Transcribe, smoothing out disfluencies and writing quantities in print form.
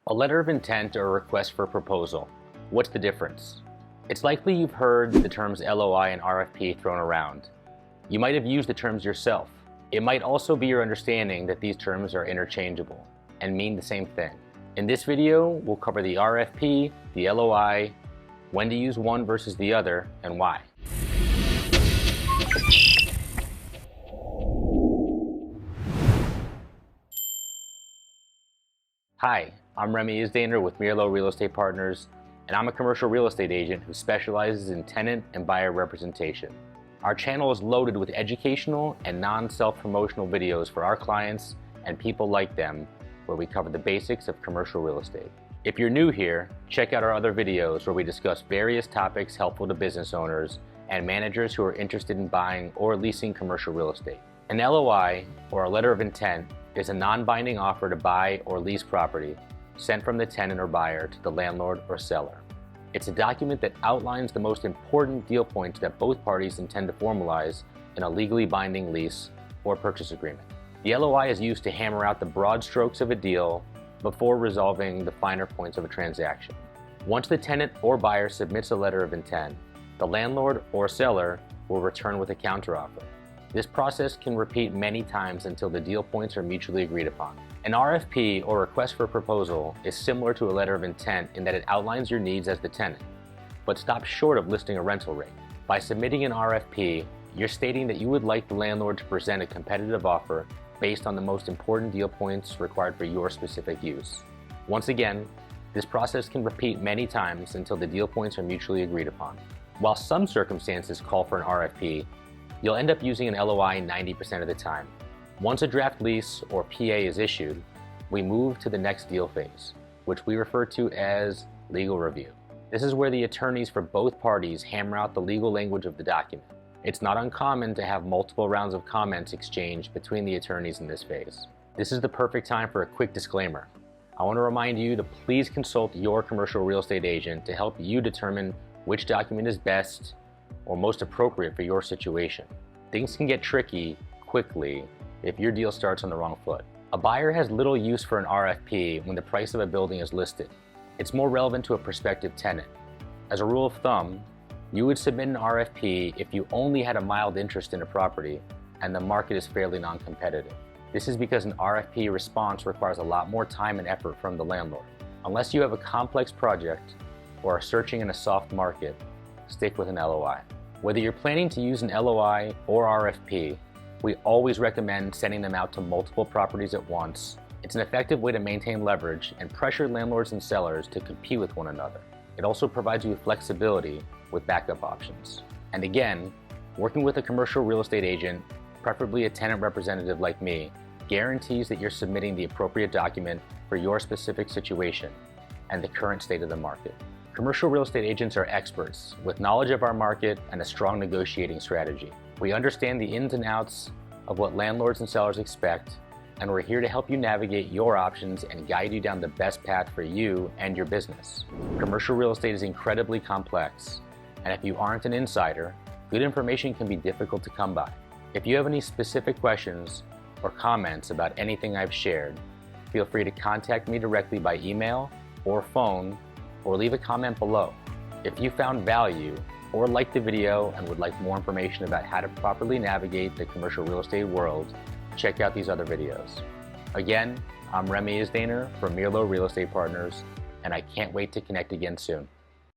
A letter of intent or a request for proposal. What's the difference? It's likely you've heard the terms LOI and RFP thrown around. You might have used the terms yourself. It might also be your understanding that these terms are interchangeable and mean the same thing. In this video, we'll cover the RFP, the LOI, when to use one versus the other, and why. Hi, I'm Remy Isdaner with Mirlo Real Estate Partners, and I'm a commercial real estate agent who specializes in tenant and buyer representation. Our channel is loaded with educational and non-self-promotional videos for our clients and people like them, where we cover the basics of commercial real estate. If you're new here, check out our other videos where we discuss various topics helpful to business owners and managers who are interested in buying or leasing commercial real estate. An LOI, or a letter of intent, is a non-binding offer to buy or lease property sent from the tenant or buyer to the landlord or seller. It's a document that outlines the most important deal points that both parties intend to formalize in a legally binding lease or purchase agreement. The LOI is used to hammer out the broad strokes of a deal before resolving the finer points of a transaction. Once the tenant or buyer submits a letter of intent, the landlord or seller will return with a counteroffer. This process can repeat many times until the deal points are mutually agreed upon. An RFP, or request for proposal, is similar to a letter of intent in that it outlines your needs as the tenant, but stops short of listing a rental rate. By submitting an RFP, you're stating that you would like the landlord to present a competitive offer based on the most important deal points required for your specific use. Once again, this process can repeat many times until the deal points are mutually agreed upon. While some circumstances call for an RFP, you'll end up using an LOI 90% of the time. Once a draft lease or PA is issued, we move to the next deal phase, which we refer to as legal review. This is where the attorneys for both parties hammer out the legal language of the document. It's not uncommon to have multiple rounds of comments exchanged between the attorneys in this phase. This is the perfect time for a quick disclaimer. I want to remind you to please consult your commercial real estate agent to help you determine which document is best or most appropriate for your situation. Things can get tricky quickly if your deal starts on the wrong foot. A buyer has little use for an RFP when the price of a building is listed. It's more relevant to a prospective tenant. As a rule of thumb, you would submit an RFP if you only had a mild interest in a property and the market is fairly non-competitive. This is because an RFP response requires a lot more time and effort from the landlord. Unless you have a complex project or are searching in a soft market, stick with an LOI. Whether you're planning to use an LOI or RFP, we always recommend sending them out to multiple properties at once. It's an effective way to maintain leverage and pressure landlords and sellers to compete with one another. It also provides you with flexibility with backup options. And again, working with a commercial real estate agent, preferably a tenant representative like me, guarantees that you're submitting the appropriate document for your specific situation and the current state of the market. Commercial real estate agents are experts with knowledge of our market and a strong negotiating strategy. We understand the ins and outs of what landlords and sellers expect, and we're here to help you navigate your options and guide you down the best path for you and your business. Commercial real estate is incredibly complex, and if you aren't an insider, good information can be difficult to come by. If you have any specific questions or comments about anything I've shared, feel free to contact me directly by email or phone, or leave a comment below. If you found value or liked the video and would like more information about how to properly navigate the commercial real estate world, check out these other videos. Again, I'm Remy Isdaner from Mirlo Real Estate Partners, and I can't wait to connect again soon.